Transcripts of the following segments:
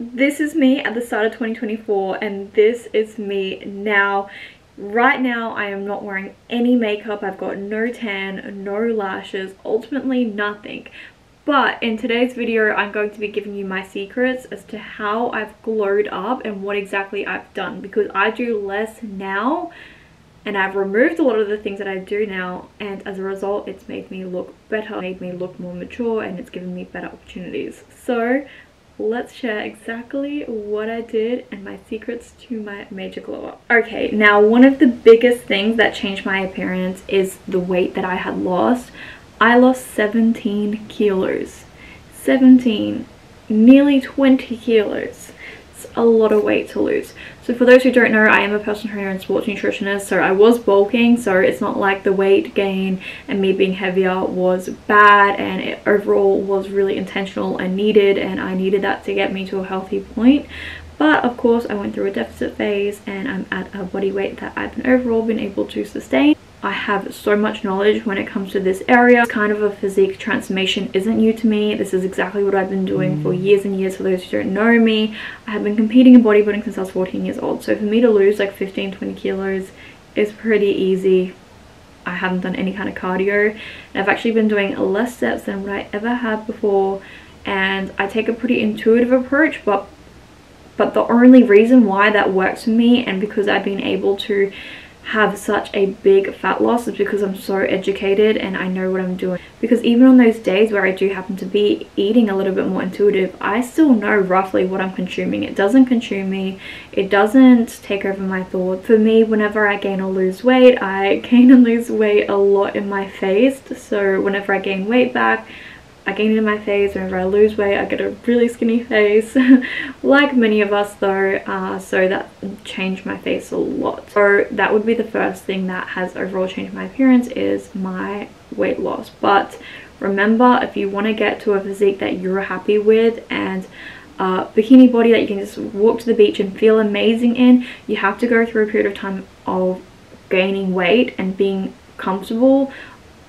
this is me at the start of 2024 and this is me now. Right now I am not wearing any makeup. I've got no tan, no lashes, ultimately nothing. But in today's video I'm going to be giving you my secrets as to how I've glowed up and what exactly I've done, because I do less now and I've removed a lot of the things that I do now, and as a result it's made me look better, made me look more mature, and it's given me better opportunities. So let's share exactly what I did and my secrets to my major glow up. Okay, now one of the biggest things that changed my appearance is the weight that I had lost. I lost 17 kilos. 17, nearly 20 kilos. It's a lot of weight to lose. So for those who don't know, I am a personal trainer and sports nutritionist, so I was bulking, so it's not like the weight gain and me being heavier was bad, and it overall was really intentional and needed, and I needed that to get me to a healthy point. But of course I went through a deficit phase and I'm at a body weight that I've overall been able to sustain. I have so much knowledge when it comes to this area. Kind of a physique transformation isn't new to me. This is exactly what I've been doing for years and years. For those who don't know me, I have been competing in bodybuilding since I was 14 years old. So for me to lose like 15-20 kilos is pretty easy. I haven't done any kind of cardio, and I've actually been doing less steps than what I ever had before, and I take a pretty intuitive approach, but the only reason why that works for me and because I've been able to have such a big fat loss is because I'm so educated and I know what I'm doing. Because even on those days where I do happen to be eating a little bit more intuitive, I still know roughly what I'm consuming. It doesn't consume me, it doesn't take over my thoughts. For me, whenever I gain or lose weight, I gain and lose weight a lot in my face. So whenever I gain weight back, I gain it in my face. Whenever I lose weight, I get a really skinny face like many of us though, so that changed my face a lot. So that would be the first thing that has overall changed my appearance, is my weight loss. But remember, if you want to get to a physique that you're happy with and bikini body that you can just walk to the beach and feel amazing in, you have to go through a period of time of gaining weight and being comfortable,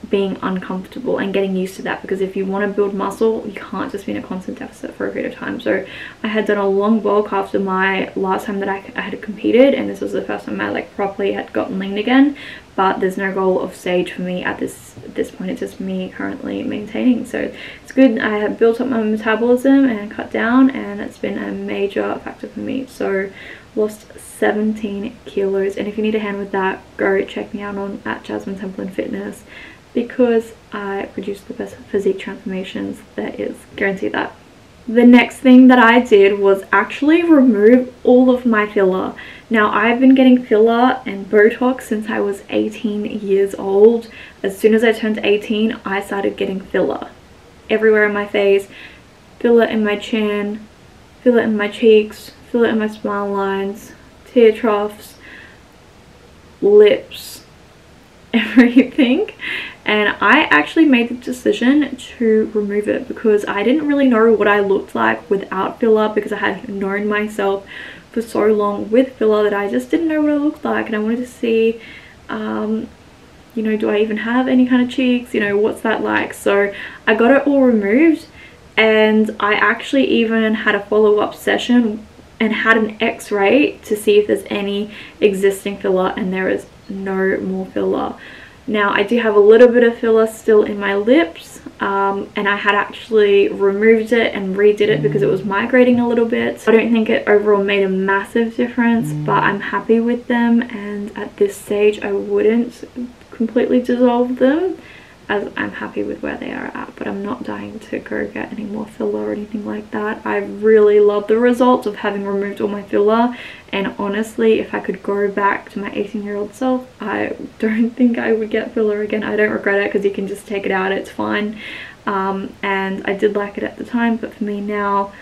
being uncomfortable, and getting used to that. Because if you want to build muscle, you can't just be in a constant deficit for a period of time. So I had done a long bulk after my last time that I had competed, and this was the first time I like properly had gotten lean again. But there's no goal of stage for me at this point. It's just me currently maintaining. So it's good. I have built up my metabolism and cut down, and it's been a major factor for me. So lost 17 kilos, and if you need a hand with that, go check me out on at Jasmine Temple and Fitness, because I produce the best physique transformations there is, guarantee that. The next thing that I did was actually remove all of my filler. Now I've been getting filler and Botox since I was 18 years old. As soon as I turned 18, I started getting filler everywhere in my face, filler in my chin, filler in my cheeks, filler in my smile lines, tear troughs, lips, everything. And I actually made the decision to remove it because I didn't really know what I looked like without filler, because I had known myself for so long with filler that I just didn't know what I looked like, and I wanted to see you know, do I even have any kind of cheeks, you know, what's that like? So I got it all removed, and I actually even had a follow-up session and had an x-ray to see if there's any existing filler, and there is no more filler. Now I do have a little bit of filler still in my lips, and I had actually removed it and redid it because it was migrating a little bit. So I don't think it overall made a massive difference, but I'm happy with them, and at this stage I wouldn't completely dissolve them, as I'm happy with where they are at. But I'm not dying to go get any more filler or anything like that. I really love the results of having removed all my filler, and honestly, if I could go back to my 18-year-old self, I don't think I would get filler again. I don't regret it because you can just take it out, it's fine. And I did like it at the time, but for me now,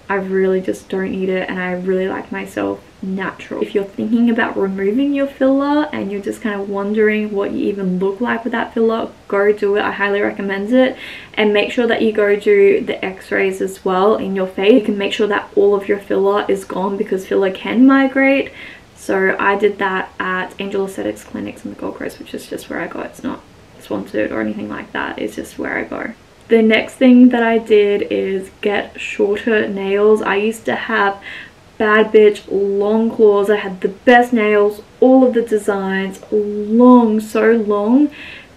I really just don't need it, and I really like myself natural. If you're thinking about removing your filler and you're just kind of wondering what you even look like with that filler, go do it. I highly recommend it. And make sure that you go do the x-rays as well in your face. You can make sure that all of your filler is gone, because filler can migrate. So I did that at Angel Aesthetics Clinics in the Gold Coast, which is just where I go. It's not sponsored or anything like that, it's just where I go. The next thing that I did is get shorter nails. I used to have bad bitch long claws. I had the best nails, all of the designs, long, so long.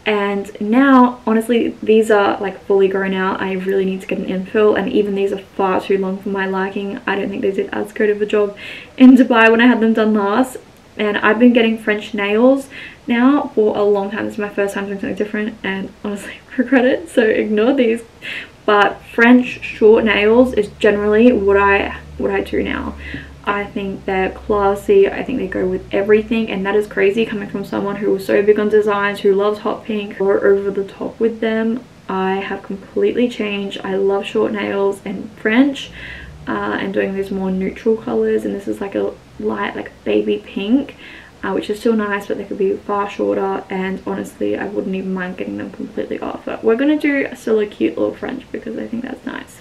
And now, honestly, these are like fully grown out. I really need to get an infill, and even these are far too long for my liking. I don't think they did as good of a job in Dubai when I had them done last. And I've been getting French nails now for a long time. This is my first time doing something different, and honestly regret it, so ignore these. But French short nails is generally what I do now. I think they're classy. I think they go with everything, and that is crazy coming from someone who was so big on designs, who loves hot pink, or over the top with them. I have completely changed. I love short nails and French, and doing these more neutral colors, and this is like a light like baby pink, which is still nice, but they could be far shorter, and honestly I wouldn't even mind getting them completely off. But we're gonna do still a cute little French because I think that's nice.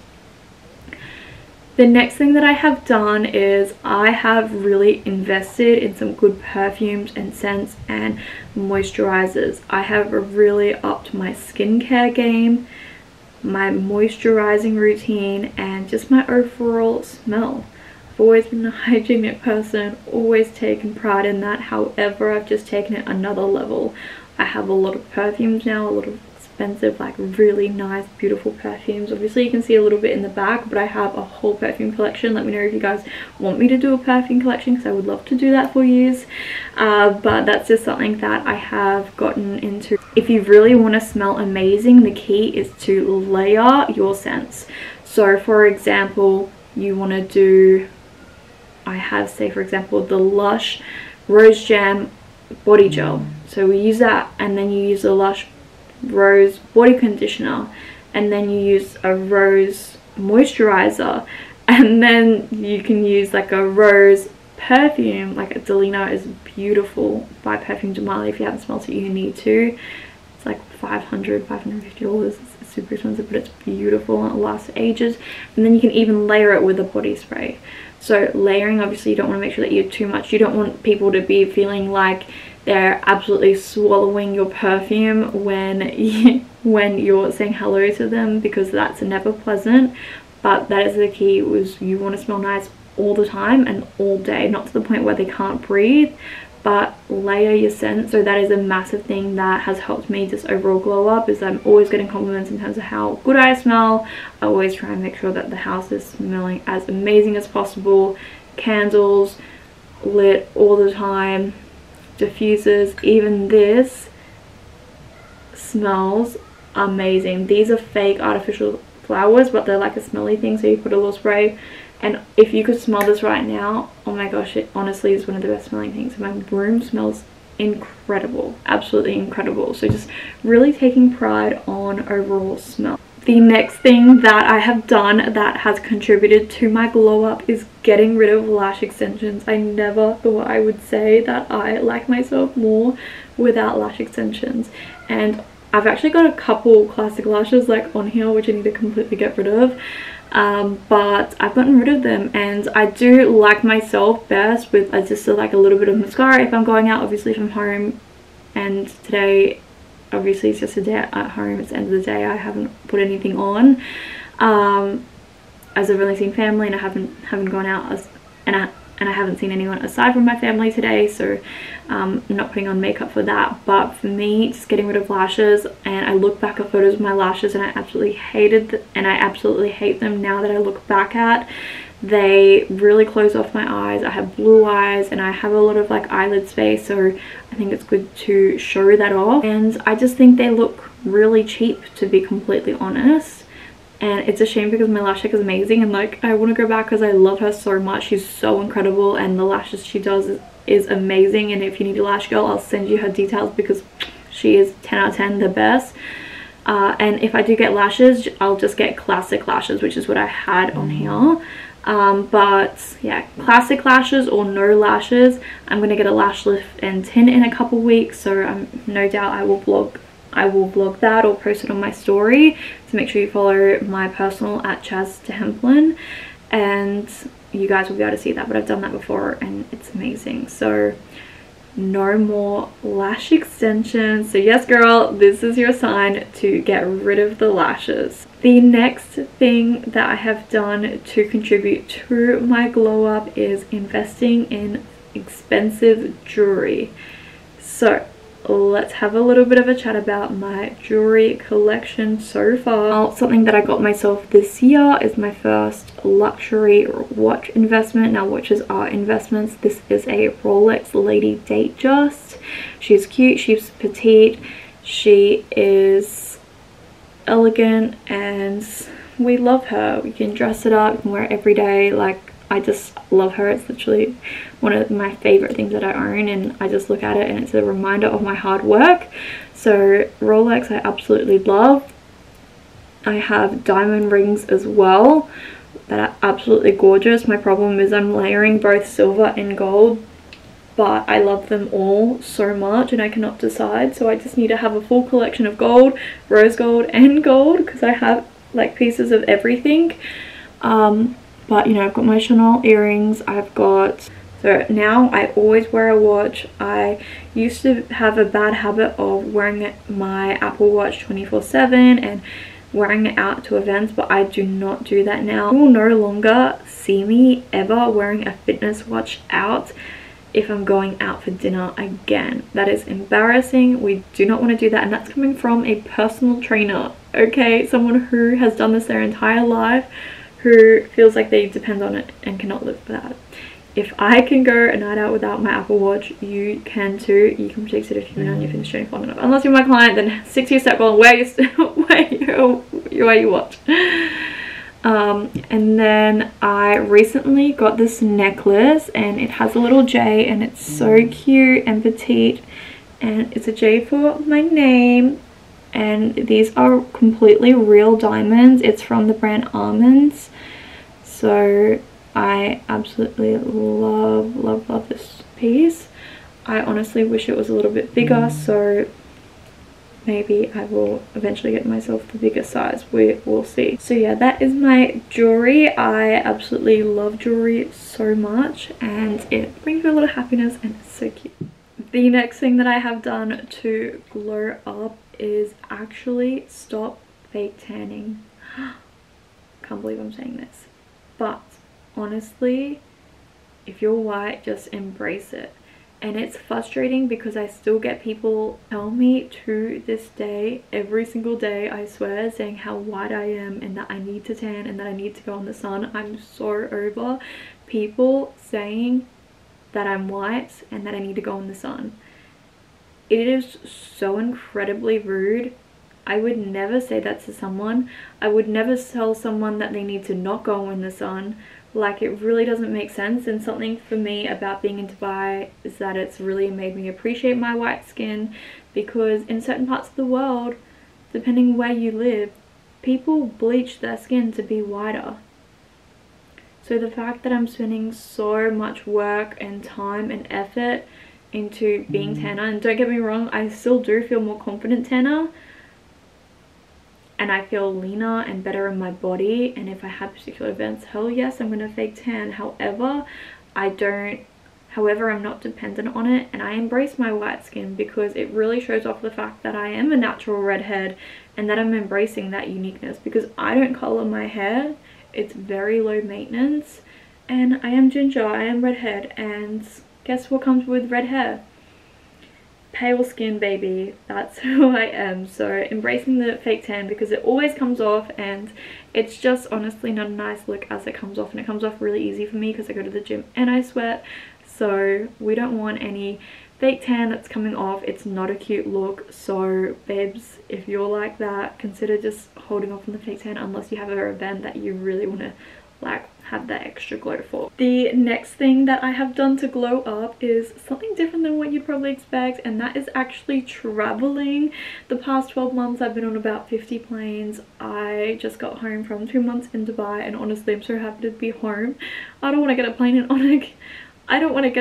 The next thing that I have done is I have really invested in some good perfumes and scents and moisturizers. I have really upped my skincare game, my moisturizing routine, and just my overall smell. I've always been a hygienic person, always taken pride in that. However, I've just taken it another level. I have a lot of perfumes now, a lot of expensive, like really nice, beautiful perfumes. Obviously you can see a little bit in the back, but I have a whole perfume collection. Let me know if you guys want me to do a perfume collection, because I would love to do that for you. But that's just something that I have gotten into. If you really want to smell amazing, the key is to layer your scents. So for example, you want to do, I have, say for example, the Lush Rose Jam body gel. So we use that, and then you use the Lush Rose body conditioner, and then you use a rose moisturizer, and then you can use like a rose perfume. Like a Delina is beautiful by Perfume de Marly. If you haven't smelled it, you need to. It's like $550. It's super expensive, but it's beautiful and it lasts ages. And then you can even layer it with a body spray. So layering, obviously you don't want to make sure that you're too much. You don't want people to be feeling like they're absolutely swallowing your perfume when you're saying hello to them, because that's never pleasant. But that is the key, was you want to smell nice all the time and all day, not to the point where they can't breathe, but layer your scent. So that is a massive thing that has helped me just overall glow up, is I'm always getting compliments in terms of how good I smell. I always try and make sure that the house is smelling as amazing as possible. Candles lit all the time, diffusers, even this smells amazing. These are fake artificial flowers, but they're like a smelly thing, so you put a little spray. And if you could smell this right now, oh my gosh, it honestly is one of the best smelling things. My room smells incredible, absolutely incredible. So just really taking pride on overall smell. The next thing that I have done that has contributed to my glow up is getting rid of lash extensions. I never thought I would say that I like myself more without lash extensions, and I've actually got a couple classic lashes like on here which I need to completely get rid of. But I've gotten rid of them, and I do like myself best with just like a little bit of mascara if I'm going out. Obviously if I'm home, and today obviously it's just a day at home, it's the end of the day, I haven't put anything on, as I've only seen family and I haven't gone out, and I haven't seen anyone aside from my family today, so I'm not putting on makeup for that. But for me, just getting rid of lashes, and I look back at photos of my lashes and I absolutely hate them now that I look back at. They really close off my eyes. I have blue eyes and I have a lot of like eyelid space, so I think it's good to show that off. And I just think they look really cheap, to be completely honest. And it's a shame because my lash tech is amazing, and like I want to go back because I love her so much. She's so incredible, and the lashes she does is amazing. And if you need a lash girl, I'll send you her details because she is 10 out of 10 the best. And if I do get lashes, I'll just get classic lashes, which is what I had on here. But yeah, classic lashes or no lashes. I'm gonna get a lash lift and tint in a couple weeks, so no doubt I will vlog that or post it on my story. So make sure you follow my personal at Chaz Templin, and you guys will be able to see that. But I've done that before and it's amazing. So no more lash extensions. So yes girl, this is your sign to get rid of the lashes. The next thing that I have done to contribute to my glow up is investing in expensive jewelry. So let's have a little bit of a chat about my jewelry collection so far. Something that I got myself this year is my first luxury watch investment. Now watches are investments. This is a Rolex Lady Datejust. She's cute, she's petite, she is elegant, and we love her. We can dress it up, you can wear it every day. Like, I just love her. It's literally one of my favorite things that I own, and I just look at it and it's a reminder of my hard work. So Rolex I absolutely love. I have diamond rings as well that are absolutely gorgeous. My problem is I'm layering both silver and gold, but I love them all so much and I cannot decide. So I just need to have a full collection of gold, rose gold and gold, because I have like pieces of everything. But you know, I've got my Chanel earrings, I've got, so now I always wear a watch. I used to have a bad habit of wearing my Apple Watch 24/7 and wearing it out to events, but I do not do that now. You will no longer see me ever wearing a fitness watch out if I'm going out for dinner again. That is embarrassing. We do not want to do that, and that's coming from a personal trainer, okay? Someone who has done this their entire life, who feels like they depend on it and cannot live without it. If I can go a night out without my Apple Watch, you can too. You can predict it if you've been on your fitness journey for long enough. Unless you're my client, then stick to your step goal, wear your watch. And then I recently got this necklace, and it has a little J, and it's so cute and petite, and it's a J for my name. And these are completely real diamonds. It's from the brand Almonds. So I absolutely love this piece. I honestly wish it was a little bit bigger, so maybe I will eventually get myself the bigger size. We will see. So yeah, that is my jewelry. I absolutely love jewelry so much, and it brings me a lot of happiness, and it's so cute. The next thing that I have done to glow up is actually stop fake tanning. Can't believe I'm saying this, but honestly, if you're white, just embrace it. And it's frustrating because I still get people tell me to this day, every single day, I swear, saying how white I am and that I need to tan and that I need to go in the sun. I'm so over people saying that I'm white and that I need to go in the sun. It is so incredibly rude. I would never say that to someone. I would never tell someone that they need to not go in the sun. Like, it really doesn't make sense. And something for me about being in Dubai is that it's really made me appreciate my white skin, because in certain parts of the world, depending where you live, people bleach their skin to be whiter. So the fact that I'm spending so much work and time and effort into being tanner, and don't get me wrong, I still do feel more confident tanner, and I feel leaner and better in my body, and if I have particular events, hell yes, I'm gonna fake tan. However, I'm not dependent on it, and I embrace my white skin because it really shows off the fact that I am a natural redhead and that I'm embracing that uniqueness, because I don't color my hair. It's very low maintenance, and I am ginger, I am redhead, and guess what comes with red hair? Pale skin, baby. That's who I am. So embracing the fake tan, because it always comes off, and it's just honestly not a nice look as it comes off, and it comes off really easy for me because I go to the gym and I sweat. So we don't want any fake tan that's coming off. It's not a cute look. So babes, if you're like that, consider just holding off on the fake tan unless you have an event that you really want to like have that extra glow for. The next thing that I have done to glow up is something different than what you'd probably expect, and that is actually traveling. The past 12 months I've been on about 50 planes. I just got home from 2 months in Dubai, and honestly I'm so happy to be home. I don't want to get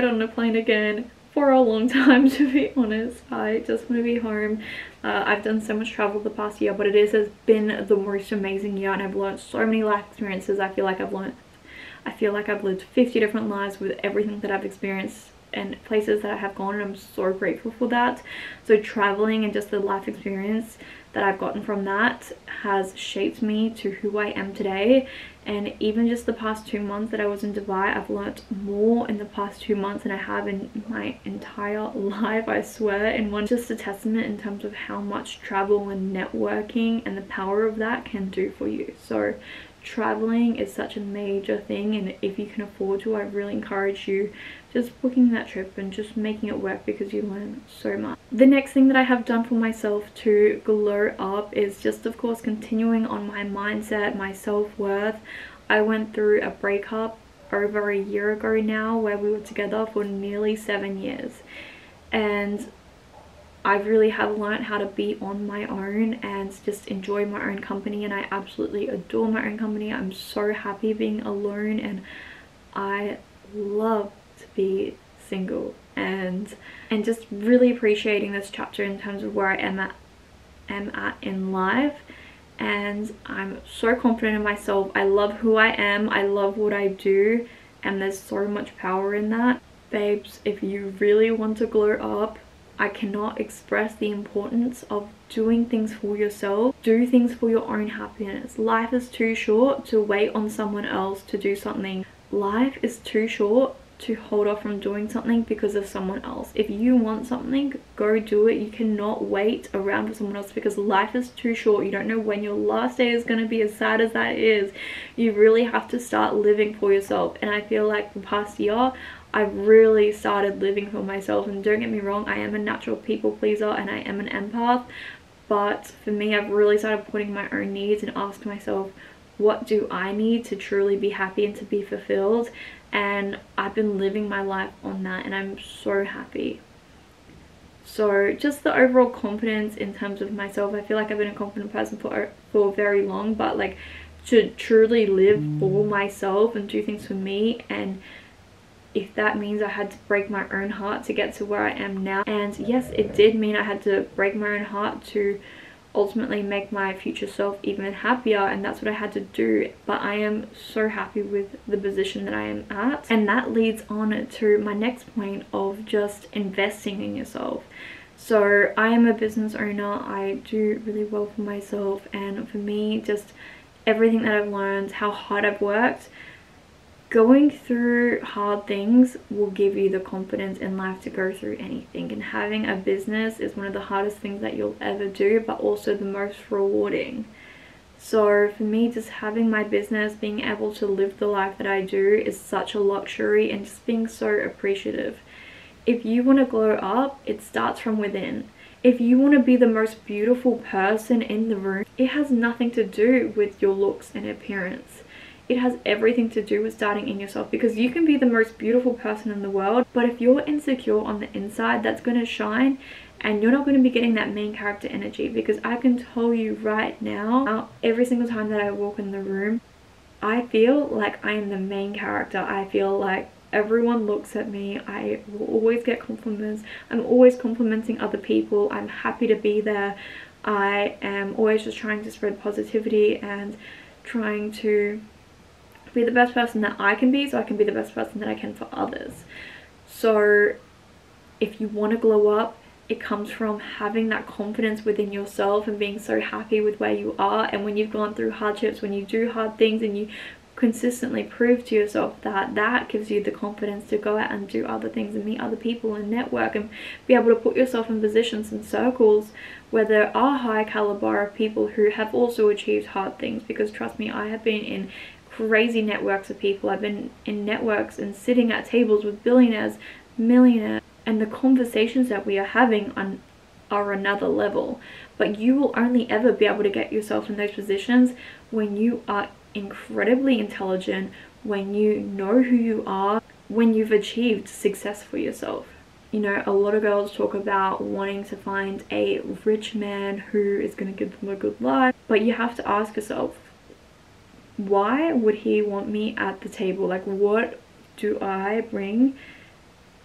on a plane again for a long time, to be honest. I just want to be home. I've done so much travel the past year, but it has been the most amazing year, and I've learned so many life experiences. I feel like I've lived 50 different lives with everything that I've experienced and places that I have gone, and I'm so grateful for that. So traveling and just the life experience that I've gotten from that has shaped me to who I am today. And even just the past 2 months that I was in Dubai, I've learnt more in the past 2 months than I have in my entire life, I swear. And one, just a testament in terms of how much travel and networking and the power of that can do for you. So traveling is such a major thing, and if you can afford to, I really encourage you just booking that trip and just making it work, because you learn so much. The next thing that I have done for myself to glow up is just, of course, continuing on my mindset, my self-worth. I went through a breakup over a year ago now, where we were together for nearly 7 years, and I really have learned how to be on my own and just enjoy my own company, and I absolutely adore my own company. I'm so happy being alone, and I love to be single, and just really appreciating this chapter in terms of where I am at in life. And I'm so confident in myself. I love who I am, I love what I do, and there's so much power in that. Babes, if you really want to glow up, I cannot express the importance of doing things for yourself. Do things for your own happiness. Life is too short to wait on someone else to do something. Life is too short to hold off from doing something because of someone else. If you want something, go do it. You cannot wait around for someone else, because life is too short. You don't know when your last day is going to be, as sad as that is. You really have to start living for yourself. And I feel like the past year, I've really started living for myself. And don't get me wrong, I am a natural people pleaser and I am an empath, but for me, I've really started putting my own needs and asking myself, what do I need to truly be happy and to be fulfilled? And I've been living my life on that, and I'm so happy. So just the overall confidence in terms of myself, I feel like I've been a confident person for very long, but like to truly live for myself and do things for me, and if that means I had to break my own heart to get to where I am now, and yes, it did mean I had to break my own heart to ultimately make my future self even happier, and that's what I had to do. But I am so happy with the position that I am at, and that leads on to my next point of just investing in yourself. So I am a business owner, I do really well for myself, and for me, just everything that I've learned, how hard I've worked, going through hard things will give you the confidence in life to go through anything. And having a business is one of the hardest things that you'll ever do, but also the most rewarding. So for me, just having my business, being able to live the life that I do is such a luxury, and just being so appreciative. If you want to glow up, it starts from within. If you want to be the most beautiful person in the room, it has nothing to do with your looks and appearance. It has everything to do with starting in yourself, because you can be the most beautiful person in the world, but if you're insecure on the inside, that's going to shine, and you're not going to be getting that main character energy. Because I can tell you right now, every single time that I walk in the room, I feel like I am the main character. I feel like everyone looks at me. I will always get compliments. I'm always complimenting other people. I'm happy to be there. I am always just trying to spread positivity and trying to be the best person that I can be, so I can be the best person that I can for others. So if you want to glow up, it comes from having that confidence within yourself and being so happy with where you are. And when you've gone through hardships, when you do hard things and you consistently prove to yourself that gives you the confidence to go out and do other things and meet other people and network and be able to put yourself in positions and circles where there are high caliber of people who have also achieved hard things. Because trust me, I have been in crazy networks of people. I've been in networks and sitting at tables with billionaires, millionaires, and the conversations that we are having are another level. But you will only ever be able to get yourself in those positions when you are incredibly intelligent, when you know who you are, when you've achieved success for yourself. You know, a lot of girls talk about wanting to find a rich man who is going to give them a good life, but you have to ask yourself, why would he want me at the table? Like, what do I bring?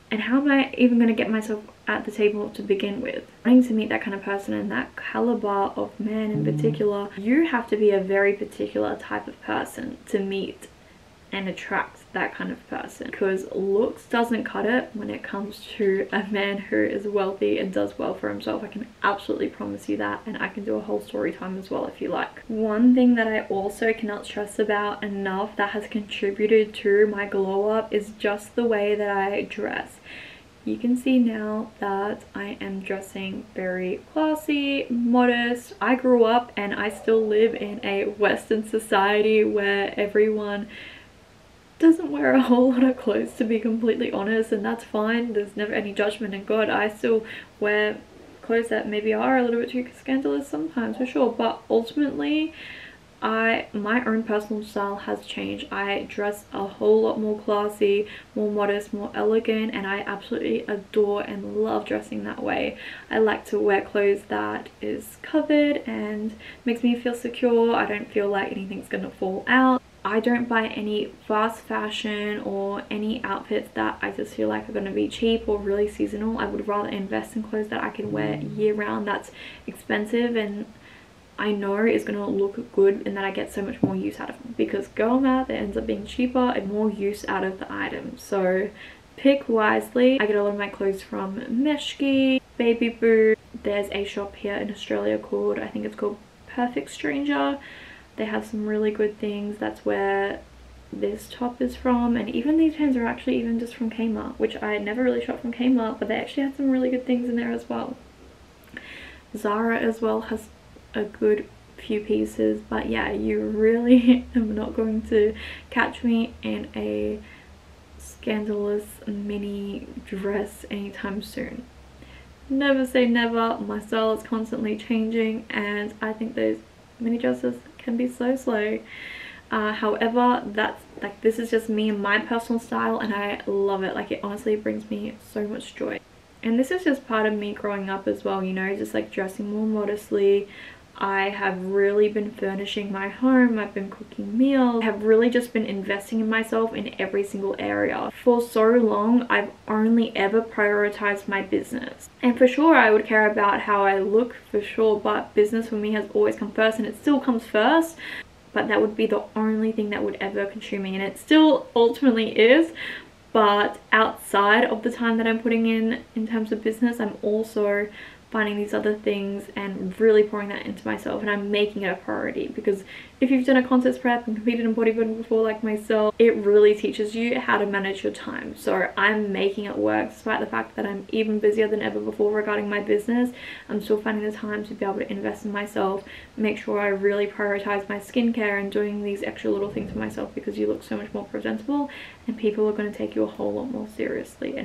And how am I even going to get myself at the table to begin with? Wanting to meet that kind of person and that caliber of man in particular, you have to be a very particular type of person to meet and attract that kind of person, because looks doesn't cut it when it comes to a man who is wealthy and does well for himself. I can absolutely promise you that, and I can do a whole story time as well if you like. One thing that I also cannot stress about enough that has contributed to my glow up is just the way that I dress. You can see now that I am dressing very classy, modest. I grew up and I still live in a Western society where everyone doesn't wear a whole lot of clothes, to be completely honest, and that's fine. There's never any judgment in God. I still wear clothes that maybe are a little bit too scandalous sometimes, for sure, but ultimately my own personal style has changed. I dress a whole lot more classy, more modest, more elegant, and I absolutely adore and love dressing that way. I like to wear clothes that is covered and makes me feel secure. I don't feel like anything's gonna fall out. I don't buy any fast fashion or any outfits that I just feel like are going to be cheap or really seasonal. I would rather invest in clothes that I can wear year round, that's expensive and I know is going to look good and that I get so much more use out of them, because girl math, it ends up being cheaper and more use out of the item. So pick wisely. I get a lot of my clothes from Meshki, Baby Boo. There's a shop here in Australia called, I think it's called Perfect Stranger. They have some really good things. That's where this top is from, and even these pants are actually even just from Kmart, which I never really shop from Kmart, but they actually had some really good things in there as well. Zara as well has a good few pieces, but yeah, you really am not going to catch me in a scandalous mini dress anytime soon. Never say never. My style is constantly changing, and I think those mini dresses can be so slow. However, that's like, this is just me and my personal style, and I love it. Like, it honestly brings me so much joy, and this is just part of me growing up as well, you know, just like dressing more modestly. I have really been furnishing my home, I've been cooking meals, I have really just been investing in myself in every single area. For so long, I've only ever prioritized my business. And for sure, I would care about how I look, for sure, but business for me has always come first, and it still comes first. But that would be the only thing that would ever consume me, and it still ultimately is. But outside of the time that I'm putting in terms of business, I'm also finding these other things and really pouring that into myself, and I'm making it a priority, because if you've done a contest prep and competed in bodybuilding before like myself, it really teaches you how to manage your time. So I'm making it work despite the fact that I'm even busier than ever before regarding my business. I'm still finding the time to be able to invest in myself, make sure I really prioritize my skincare and doing these extra little things for myself, because you look so much more presentable and people are going to take you a whole lot more seriously.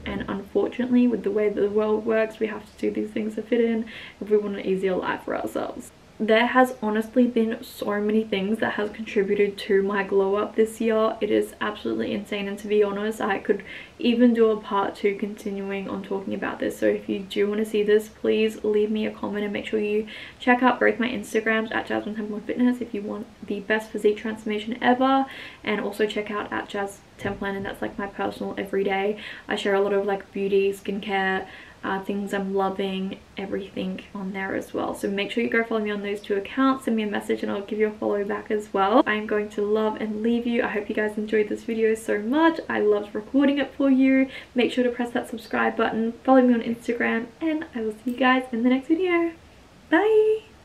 And unfortunately, with the way that the world works, we have to do these things to fit in if we want an easier life for ourselves. There has honestly been so many things that has contributed to my glow up this year. It is absolutely insane, and to be honest, I could even do a part 2 continuing on talking about this. So if you do want to see this, please leave me a comment, and make sure you check out both my Instagrams at Jasmine Temple Fitness if you want the best physique transformation ever, and also check out at Jazz Templin, and that's like my personal everyday. I share a lot of like beauty, skincare, things I'm loving, everything on there as well. So make sure you go follow me on those 2 accounts, send me a message and I'll give you a follow back as well. I am going to love and leave you. I hope you guys enjoyed this video so much. I loved recording it for you. Make sure to press that subscribe button, follow me on Instagram, and I will see you guys in the next video. Bye!